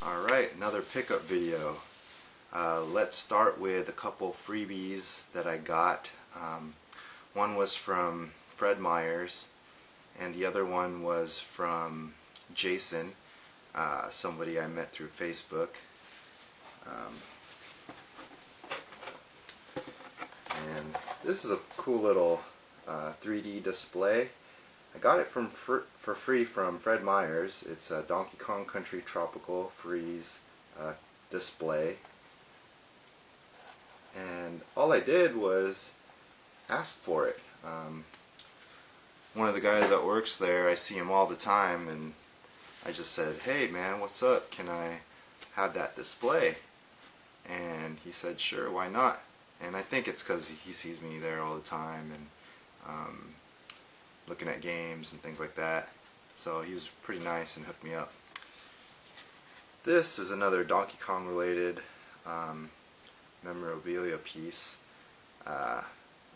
Alright, another pickup video. Let's start with a couple freebies that I got. One was from Fred Myers and the other one was from Jason, somebody I met through Facebook. And this is a cool little 3D display. I got it for free from Fred Myers. It's a Donkey Kong Country Tropical Freeze display. And all I did was ask for it. One of the guys that works there, I see him all the time, and I just said, "Hey man, what's up? Can I have that display?" And he said, "Sure, why not?" And I think it's because he sees me there all the time and looking at games and things like that. So he was pretty nice and hooked me up. This is another Donkey Kong related memorabilia piece.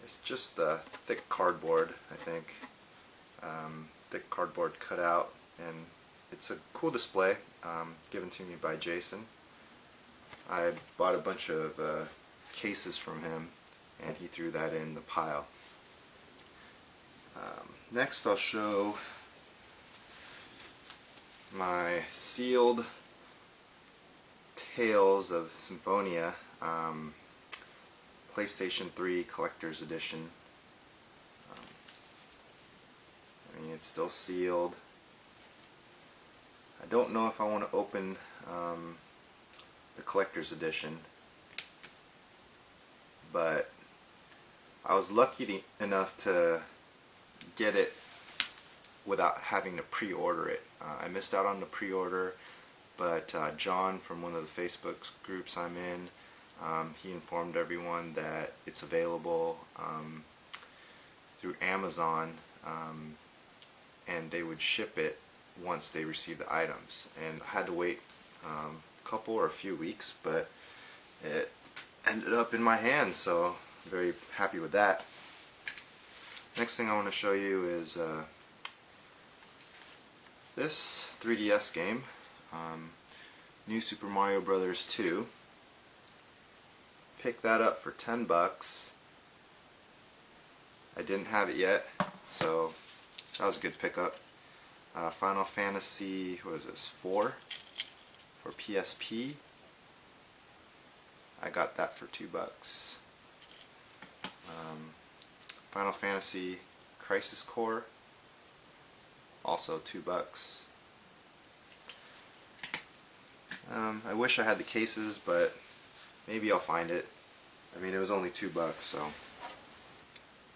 It's just a thick cardboard, I think. Thick cardboard cutout, and it's a cool display given to me by Jason. I bought a bunch of cases from him and he threw that in the pile. Next I'll show my sealed Tales of Symphonia PlayStation 3 Collector's Edition. I mean, it's still sealed. I don't know if I want to open the Collector's Edition, but I was lucky enough to get it without having to pre-order it. I missed out on the pre-order, but John from one of the Facebook groups I'm in, he informed everyone that it's available through Amazon, and they would ship it once they receive the items. And I had to wait a couple or a few weeks, but it ended up in my hands, so I'm very happy with that. Next thing I want to show you is this 3DS game, New Super Mario Bros. 2. Picked that up for $10. I didn't have it yet, so that was a good pickup. Final Fantasy, what is this, 4 for PSP. I got that for $2. Final Fantasy Crisis Core, also $2. I wish I had the cases, but maybe I'll find it. I mean, it was only $2, so.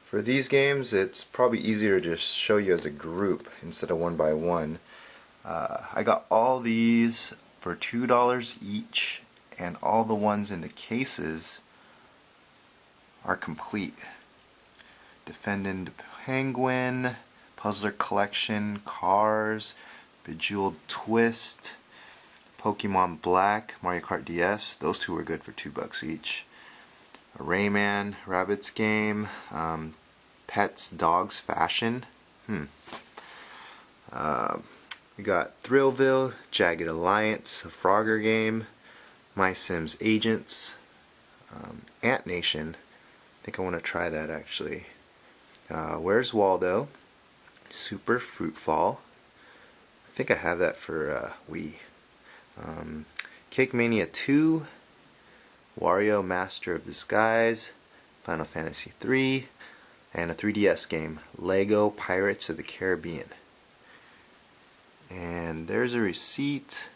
For these games, it's probably easier to just show you as a group instead of one by one. I got all these for $2 each, and all the ones in the cases are complete. Defending the Penguin, Puzzler Collection, Cars, Bejeweled Twist, Pokemon Black, Mario Kart DS. Those two were good for $2 each. A Rayman, Rabbids Game, Pets, Dogs, Fashion. We got Thrillville, Jagged Alliance, a Frogger Game, My Sims Agents, Ant Nation. I think I want to try that actually. Where's Waldo? Super Fruitfall. I think I have that for Wii. Cake Mania 2, Wario Master of Disguise, Final Fantasy 3, and a 3DS game, Lego Pirates of the Caribbean. And there's a receipt,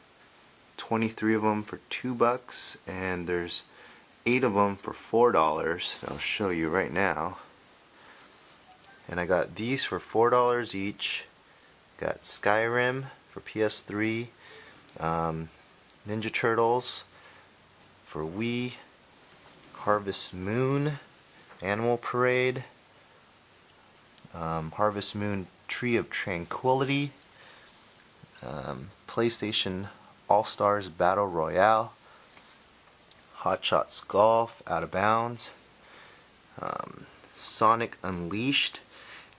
23 of them for $2, and there's 8 of them for $4. I'll show you right now. And I got these for $4 each. Got Skyrim for PS3, Ninja Turtles for Wii, Harvest Moon, Animal Parade, Harvest Moon Tree of Tranquility, PlayStation All-Stars Battle Royale, Hot Shots Golf, Out of Bounds, Sonic Unleashed,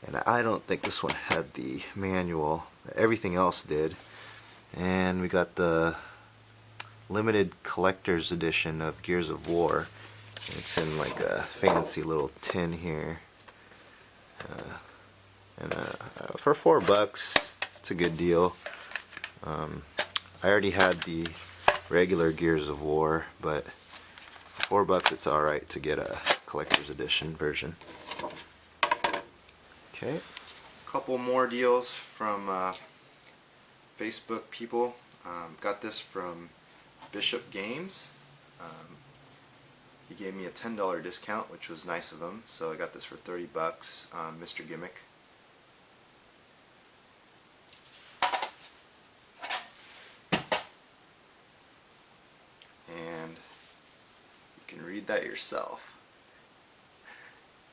and I don't think this one had the manual. Everything else did. And we got the limited collector's edition of Gears of War. It's in like a fancy little tin here. For $4, it's a good deal. I already had the regular Gears of War, but for $4 it's alright to get a collector's edition version. Okay. Couple more deals from Facebook people. Got this from Bishop Games. He gave me a $10 discount, which was nice of him, so I got this for $30. Mr. Gimmick. And you can read that yourself.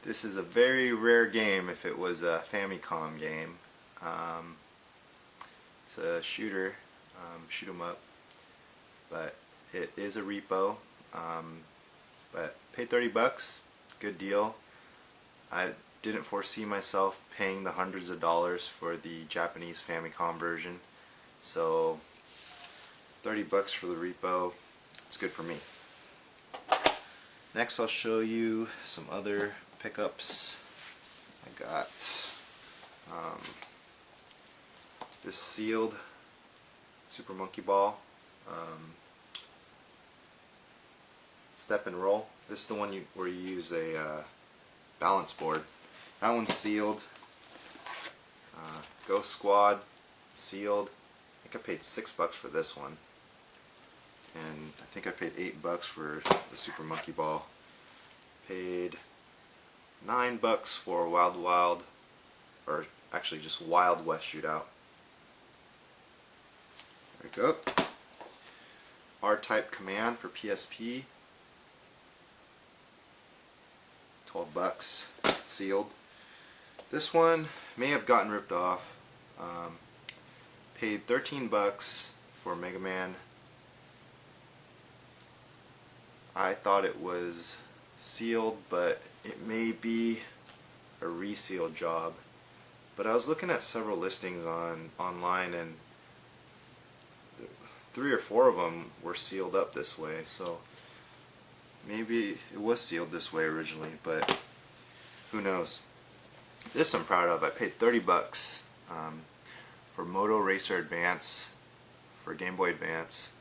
This is a very rare game if it was a Famicom game. It's a shooter, shoot 'em up, but it is a repo. But paid $30, good deal. I didn't foresee myself paying the hundreds of dollars for the Japanese Famicom version, so $30 for the repo, it's good for me. Next I'll show you some other pickups. I got this sealed Super Monkey Ball. Step and roll. This is the one where you use a balance board. That one's sealed. Ghost Squad, sealed. I think I paid $6 for this one, and I think I paid $8 for the Super Monkey Ball. Paid $9 for Wild Wild, or actually just Wild West Shootout. There we go. R-Type Command for PSP. $12, sealed. This one may have gotten ripped off. Paid $13 for Mega Man. I thought it was sealed, but it may be a reseal job. But I was looking at several listings online, and 3 or 4 of them were sealed up this way, so maybe it was sealed this way originally, but who knows. This I'm proud of. I paid $30 for Moto Racer Advance for Game Boy Advance.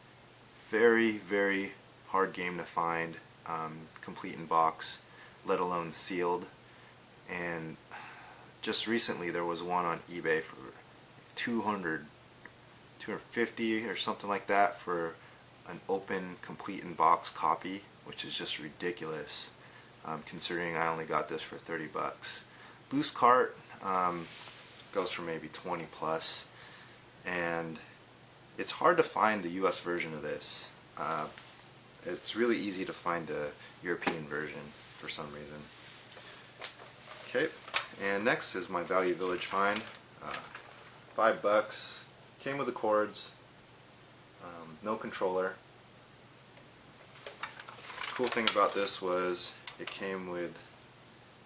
Very, very hard game to find, complete in box, let alone sealed. And just recently there was one on eBay for $250 or something like that for an open, complete in box copy, which is just ridiculous, considering I only got this for $30. Loose cart goes for maybe 20 plus, and it's hard to find the US version of this. It's really easy to find the European version for some reason. Okay, and next is my Value Village find. $5, came with the cords, no controller. Cool thing about this was it came with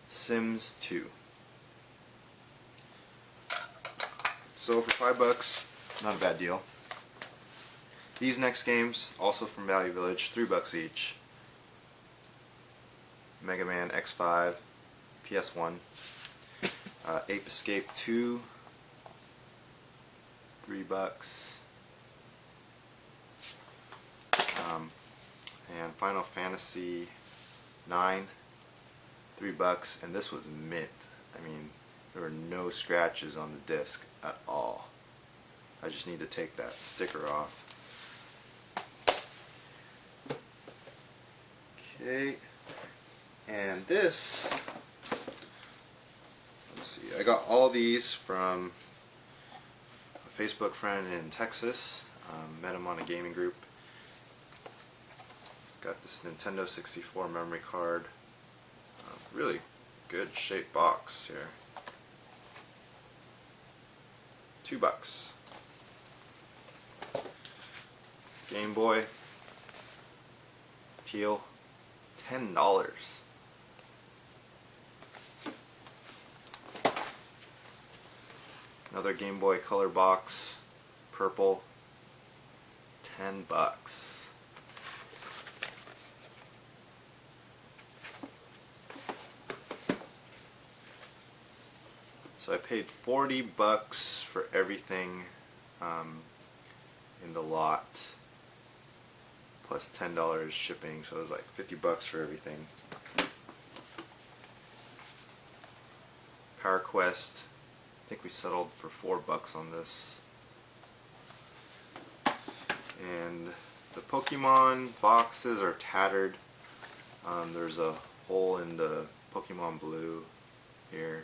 Sims 2. So for $5, not a bad deal. These next games, also from Value Village, $3 each. Mega Man X5, PS1, Ape Escape 2, $3. And Final Fantasy 9, $3, and this was mint. I mean, there were no scratches on the disc at all. I just need to take that sticker off. Okay, and this, let's see, I got all these from a Facebook friend in Texas. Met him on a gaming group. Got this Nintendo 64 memory card. Really good shaped box here. $2. Game Boy, teal, $10. Another Game Boy Color box, purple, $10. So I paid $40 for everything in the lot, plus $10 shipping, so it was like $50 for everything. Power Quest, I think we settled for $4 on this. And the Pokemon boxes are tattered. There's a hole in the Pokemon Blue here,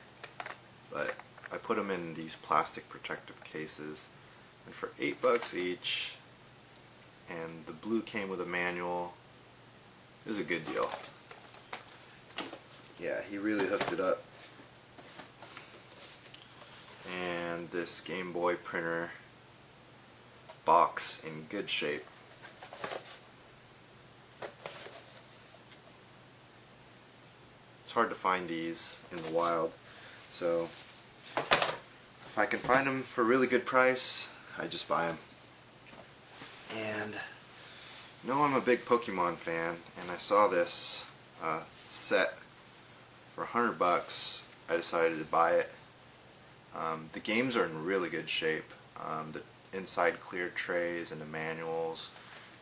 but I put them in these plastic protective cases, and for $8 each, and the blue came with a manual. It was a good deal. Yeah, he really hooked it up. And this Game Boy printer box in good shape. It's hard to find these in the wild, so if I can find them for a really good price, I just buy them. And you know, I'm a big Pokemon fan, and I saw this set for $100. I decided to buy it. The games are in really good shape. The inside clear trays and the manuals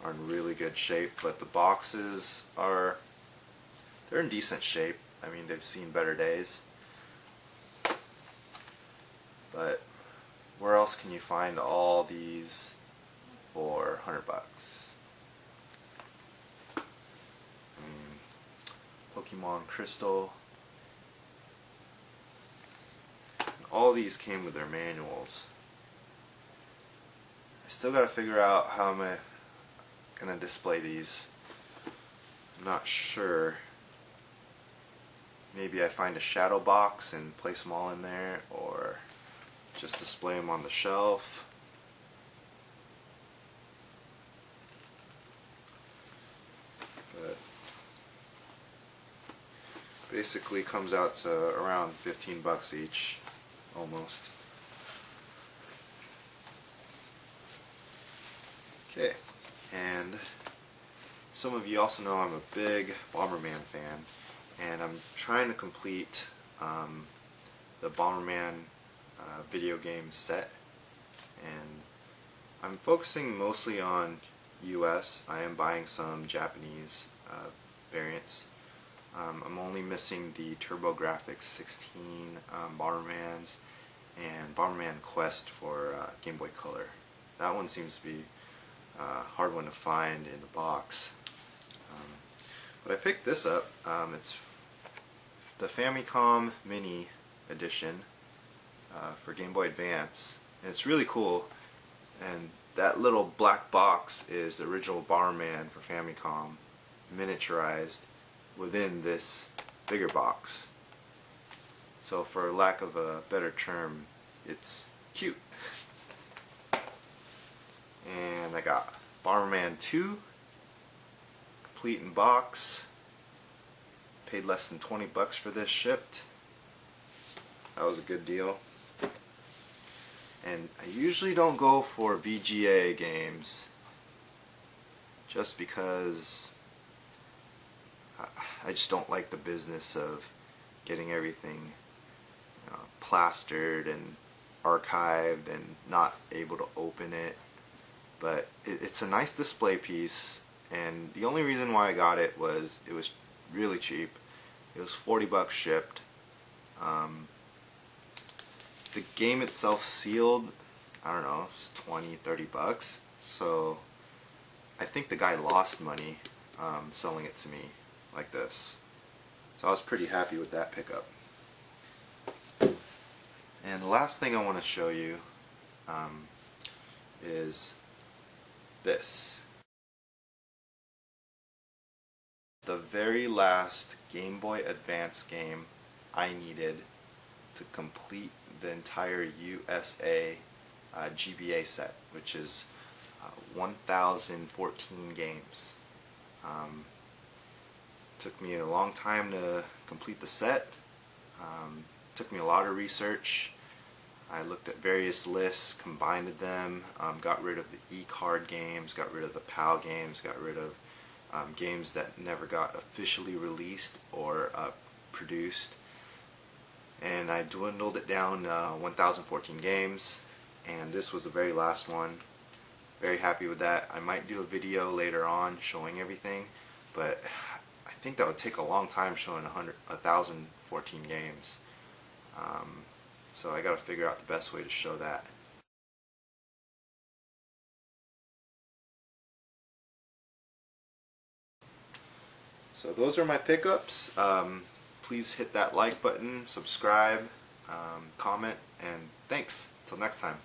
are in really good shape, but the boxes they're in decent shape. I mean, they've seen better days. But where else can you find all these for $100? Pokemon Crystal. All these came with their manuals. I still gotta figure out how am I gonna display these. I'm not sure. Maybe I find a shadow box and place them all in there, or just display them on the shelf. But basically comes out to around $15 each, almost. Okay, and some of you also know I'm a big Bomberman fan, and I'm trying to complete the Bomberman video game set, and I'm focusing mostly on US. I am buying some Japanese variants. I'm only missing the TurboGrafx 16 Bombermans and Bomberman Quest for Game Boy Color. That one seems to be a hard one to find in the box. But I picked this up. It's the Famicom Mini Edition for Game Boy Advance, and it's really cool. And that little black box is the original Bomberman for Famicom, miniaturized within this bigger box. So for lack of a better term, it's cute. And I got Bomberman 2, complete in box. Paid less than $20 for this shipped. That was a good deal. And I usually don't go for VGA games, just because I just don't like the business of getting everything plastered and archived and not able to open it. But it's a nice display piece, and the only reason why I got it was really cheap. It was $40 shipped. The game itself sealed, I don't know, it's $20-30. So I think the guy lost money selling it to me like this. So I was pretty happy with that pickup. And the last thing I want to show you is this. The very last Game Boy Advance game I needed to complete the entire USA GBA set, which is 1,014 games. Took me a long time to complete the set. Took me a lot of research. I looked at various lists, combined them, got rid of the e-card games, got rid of the PAL games, got rid of games that never got officially released or produced, and I dwindled it down 1,014 games, and this was the very last one. Very happy with that. I might do a video later on showing everything, but I think that would take a long time showing 1,014 games. So I gotta figure out the best way to show that. So those are my pickups. Please hit that like button, subscribe, comment, and thanks. Till next time.